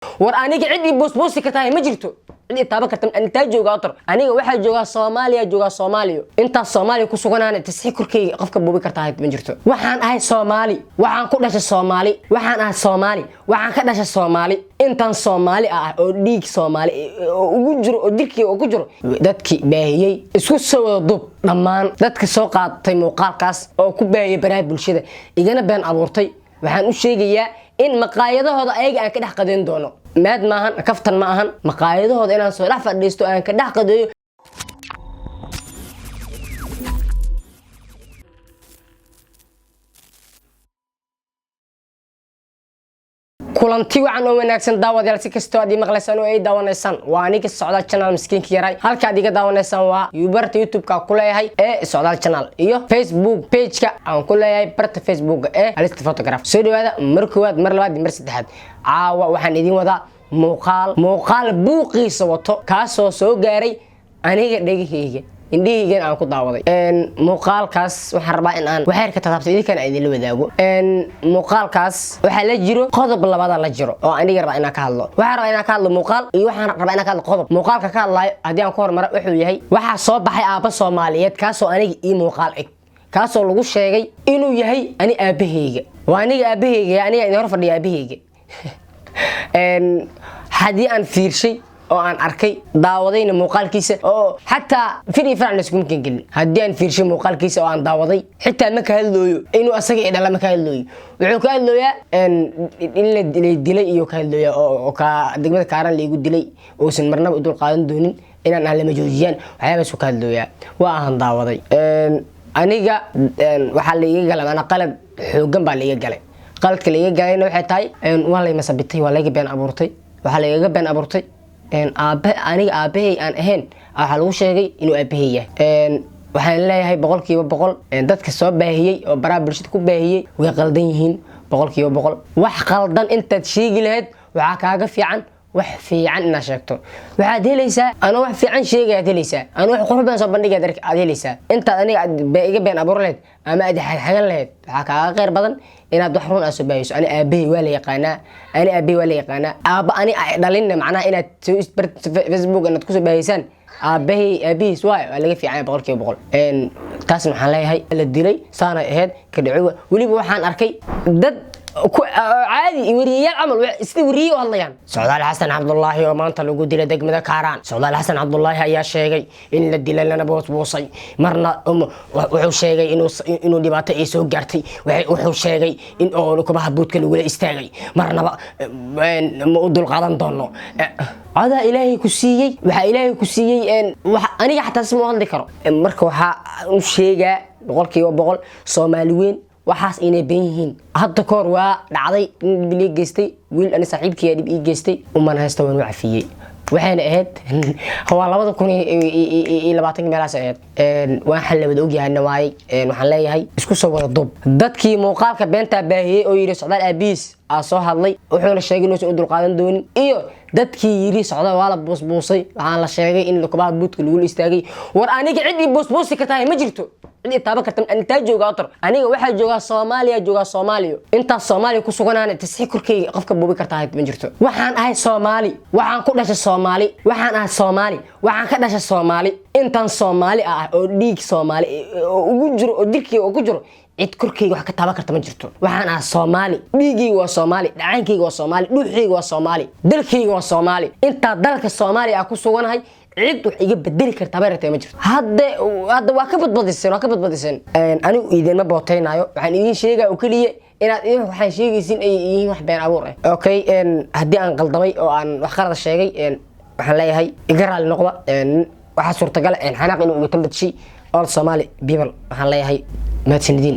war aniga cid boosboosi ka tahay ma jirto cid taaba kartan inta jooga otor aniga waxa jooga Soomaaliya inta Soomaaliya ku suganaan tasxiix korkeyga qofka boobi kartaa ma jirto waxaan ahay Soomaali waxaan ku dhashay Soomaali waxaan ahay Soomaali waxaan ka dhashay Soomaali intaan Soomaali ah oo dhiig Soomaali ugu jiro oo dirkii ugu jiro dadkii baahiyay isku soo dub dhamaan dadka soo qaatay muuqaalkaas oo ku baahiyay baraha bulshada igana been abuurtay waxaan u sheegayaa in maqaayadahooda ayaga aan ka dhax qadeen doono maad maahan kaftan ma ahan maqaayadahooda inaan soo dhax fadhiisto aan ka dhax qadeeyo kulanti waxaan oo wanaagsan daawadayaal si kastoo aad maqlaysaan oo ay daawanaysaan waa aniga Socdaal channel miskiinka yaray halka aad iga daawanaysaan waa YouTube-ka ku leeyahay ee Socdaal channel iyo Facebook page-ka aan ku leeyahay barta Facebook ee Halista Photograph soo dhawaada mar koowaad mar labaad mar saddexaad caawa waxaan idin wadaa muuqaal buuqiisa wato kaasoo soo gaaray aniga dhagahayga indhihigan aan ku daawaday muuqaalkaas waxaan rabaa in aan waxyar ka taabto idinkan idin la wadaago muuqaalkaas waxa la jiro qodob labada la jiro oo aniga rabaa inaan ka hadlo waxaan rabaa inaan ka hadlo muuqaal iyo waxaan rabaa inaan ka hadlo qodob muuqaalka ka hadlayo hadii aan ku hormaro wuxuu yahay waxa soo baxay aaba Soomaaliyeed kaasoo aniga ii muuqaal eg kaasoo lagu sheegay inuu yahay ani aabahayga waa aniga aabahayga aniga idin hor fadhiya aabahayga hadii aan fiirshay oo aan arkay daawadayna muuqaalkiisa oo hatta firi farcan isku mumkin gelin hadii aan fiirshay muuqaalkiisa oo aan daawaday xitaa ma ka hadlooyo inuu asaga idhala ma ka hadlooyo wuxuu ka hadlooyaa in la dilay iyo ka hadlooyaa oo ka degmada Kaaran la igu dilay oo san marnaba u dul qaadan doonin inaan la joojiyaan waxyaabo ka hadlooyaa waa aan daawaday aniga waxa la iga galay ana qalad xoogan baa la iga galay qaladka la iga galayna waxay tahay waa la masabitay waa la iga been abuurtay waxa la iga been abuurtay aniga aabahay aan ahayn waxa lagu sheegay inuu aabahay yahay waxaan leeyahay 100% dadka soo baahiyay oo baraha bulshada ku baahiyay way qaldan yihiin 100% wax qaldan intaad sheegi lahayd waxa kaaga fiican wax fiican inaad sheegto waxaad helaysaa ana wax fiican sheegayaad helaysaa ana wax qurux badan soo bandhigaad helaysaa inta aniga iga been abuur lahayd ama aad xagan lahayd waxa kaaga qeyr badan inaad wax run soo baahiso ani aabay waa la yaqaana aaba ani dhalin macnaha inaad soo Facebook inaad ku soo baahisaan aabihiis waa laga fiican 100% taas waxaan leeyahay la dilay saana ahayd ka dhaco waliba waxaan arkay dad عادي وريال عمل استوريه والله سعدال حسن عبد الله ومانتا لو ديلا دغمدا كاران سعدال حسن عبد الله ayaa sheegay in la dilay lana boosboosay marna wuxuu sheegay inuu dhibaato ay soo gaartay wuxuu sheegay in oo kubaha buudka lagu istaagay marnaba ma u dul qaadan doono هذا إلهي كسيي وح إلهي كسيي aniga xataa isma hadli karo marka waxa uu sheegay 100% Soomaaliyeed waxaas inay been yihiin hadda koor waa dhacday in bilay geystay wiil aan saaxiibkii dib ii geystay uma haysto waan wacfiyay waxayna ahayd waa 2020 meelaas ahayd waan xal wada ogyahay waay waxaan leeyahay isku soo wada dub dadkii muuqaalka beenta baahiyay oo yiri Socdaal aabiis soo hadlay wuxuuna sheegay inuu soo dul qaadan doonin iyo dadkii yiri Socdaal waa la boosboosay waxaan la sheegay in kubaha buudka lagu istaagay war aniga cid boosboosi ka tahay ma jirto cid taaba kartan inta jooga otor aniga waxa jooga Soomaaliya inta Soomaaliya ku suganaan tasxiix korkeyga qofka boobi kartaa ma jirto waxaan ahay Soomaali waxaan ku dhashay Soomaali waxaan ahay Soomaali waxaan ka dhashay Soomaali intaan Soomaali ah oo dhiig Soomaali ugu jiro oo dirkii ugu jiro cid korkeyga wax ka taaba karta ma jirto waxaan ahay Soomaali dhiigii waa Soomaali dhacaankeyga waa Soomaali dhuuxeyga waa Soomaali dalkeyga waa Soomaali inta dalka Soomaaliya ku suganahay cid wax iga bedeli karta baartay ma jirto hadda waa ka badbadiseen anigu idin ma booteynayo waxaan idin sheegaa oo kaliya inaad waxaan sheegaysin ay yihiin wax been abuur ah okay hadii aan qaldamay oo aan wax qalad sheegay waxaan leeyahay iga raali noqda waxa suurtagal ah xanaaq inuu uga tambadshi all Somali people waxaan leeyahay ma tinidin